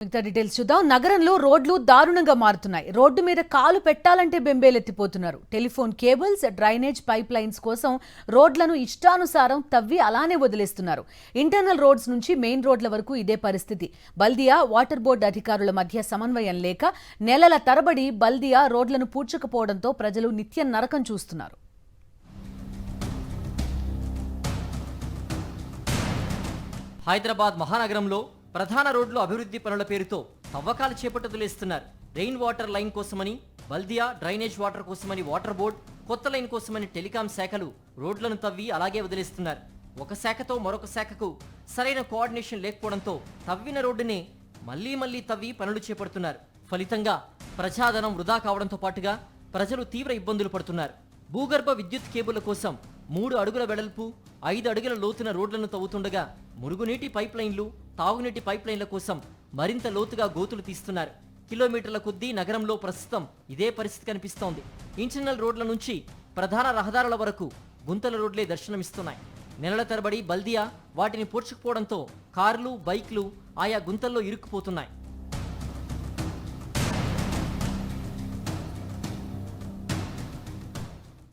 మిగతా డీటెయిల్స్ చూద్దాం. నగరంలో రోడ్లు దారుణంగా మారుతున్నాయి. రోడ్డు మీద కాలు పెట్టాలంటే బెంబేలెత్తిపోతున్నారు. Telephone cables, drainage pipe lines కోసం రోడ్లను ఇష్టానుసారం తవ్వి అలానే వదిలేస్తున్నారు. ఇంటర్నల్ రోడ్స్ నుంచి మెయిన్ రోడ్ల వరకు ఇదే పరిస్థితి. బల్దియా, వాటర్ బోర్డు అధికారుల మధ్య సమన్వయం లేక నెలల తరబడి బల్దియా రోడ్లను పూడ్చకపోవడంతో ప్రజలు నిత్యం నరకం చూస్తున్నారు. హైదరాబాద్ మహానగరంలో ప్రధాన రోడ్లు అభివృద్ధి పనుల పేరుతో తవ్వకాలు చేపట్టదులేస్తున్నారు. రెయిన్ వాటర్ లైన్ కోసమని బల్దియా, డ్రైనేజ్ వాటర్ కోసమని వాటర్ బోర్డ్, కొత్త లైన్ కోసమని టెలికాం శాఖలు రోడ్లను తవ్వి అలాగే వదిలేస్తున్నారు. ఒక శాఖతో మరొక శాఖకు సరైన కోఆర్డినేషన్ లేకపోవడంతో తవ్విన రోడ్డునే మళ్లీ తవ్వి పనులు చేపడుతున్నారు. ఫలితంగా ప్రజాధనం వృధా కావడంతో పాటుగా ప్రజలు తీవ్ర ఇబ్బందులు పడుతున్నారు. భూగర్భ విద్యుత్ కేబుళ్ల కోసం 3 అడుగుల వెడల్పు, 5 అడుగుల లోతున రోడ్లను తవ్వుతుండగా మురుగునీటి పైప్ లైన్లు, తాగునీటి పైప్ లైన్ల కోసం మరింత లోతుగా గోతులు తీస్తున్నారు. కిలోమీటర్ల కొద్దీ నగరంలో ప్రస్తుతం ఇదే పరిస్థితి కనిపిస్తోంది. ఇంటర్నల్ రోడ్ల నుంచి ప్రధాన రహదారుల వరకు గుంతల రోడ్లే దర్శనమిస్తున్నాయి. నెలల తరబడి బల్దియా వాటిని పూడ్చుకుపోవడంతో కార్లు, బైక్లు ఆయా గుంతల్లో ఇరుక్కుపోతున్నాయి.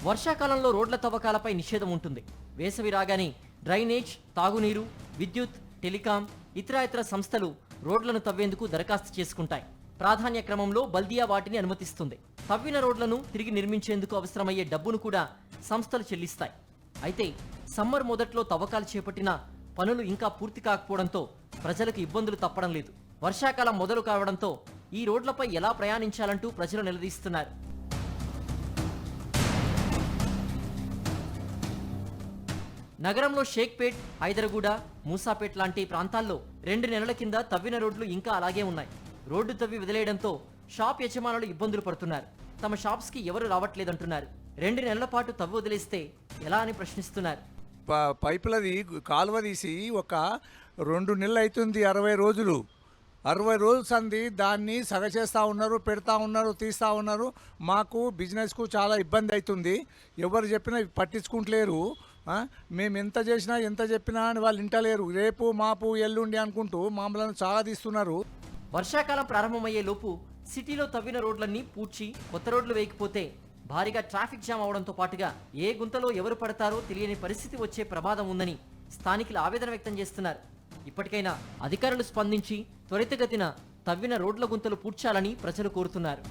వర్షాకాలంలో రోడ్ల తవ్వకాలపై నిషేధం ఉంటుంది. వేసవి రాగానే డ్రైనేజ్, తాగునీరు, విద్యుత్, టెలికాం, ఇతర సంస్థలు రోడ్లను తవ్వేందుకు దరఖాస్తు చేసుకుంటాయి. ప్రాధాన్య క్రమంలో బల్దియా వాటిని అనుమతిస్తుంది. తవ్విన రోడ్లను తిరిగి నిర్మించేందుకు అవసరమయ్యే డబ్బును కూడా సంస్థలు చెల్లిస్తాయి. అయితే సమ్మర్ మొదట్లో తవ్వకాలు చేపట్టిన పనులు ఇంకా పూర్తి కాకపోవడంతో ప్రజలకు ఇబ్బందులు తప్పడం లేదు. వర్షాకాలం మొదలు కావడంతో ఈ రోడ్లపై ఎలా ప్రయాణించాలంటూ ప్రజలు నిలదీస్తున్నారు. నగరంలో షేక్పేట్, హైదరగూడ, మూసాపేట్ లాంటి ప్రాంతాల్లో 2 నెలల కింద తవ్విన రోడ్లు ఇంకా అలాగే ఉన్నాయి. రోడ్డు తవ్వి వదిలేయడంతో షాప్ యజమానులు ఇబ్బందులు పడుతున్నారు. తమ షాప్స్కి ఎవరు రావట్లేదంటున్నారు. 2 నెలల పాటు తవ్వి వదిలేస్తే ఎలా అని ప్రశ్నిస్తున్నారు. పైపులది కాలువ తీసి ఒక 2 నెలలు అవుతుంది. 60 రోజులు 60 రోజులు సంది దాన్ని సగచేస్తూ ఉన్నారు, పెడతా ఉన్నారు, తీస్తూ ఉన్నారు. మాకు బిజినెస్కు చాలా ఇబ్బంది అవుతుంది. ఎవరు చెప్పినా పట్టించుకుంటలేరు. మేము ఎంత చేసినా ఎంత చెప్పినా అని వాళ్ళు ఇంటలేరు. రేపు మాపు ఎల్లుండి అనుకుంటూ మామూలను చాలా తీస్తున్నారు. వర్షాకాలం ప్రారంభమయ్యే లోపు సిటీలో తవ్విన రోడ్లన్నీ పూడ్చి కొత్త రోడ్లు వేయకపోతే భారీగా ట్రాఫిక్ జామ్ అవడంతో పాటుగా ఏ గుంతలో ఎవరు పడతారో తెలియని పరిస్థితి వచ్చే ప్రమాదం ఉందని స్థానికులు ఆవేదన వ్యక్తం చేస్తున్నారు. ఇప్పటికైనా అధికారులు స్పందించి త్వరితగతిన తవ్విన రోడ్ల గుంతలు పూడ్చాలని ప్రజలు కోరుతున్నారు.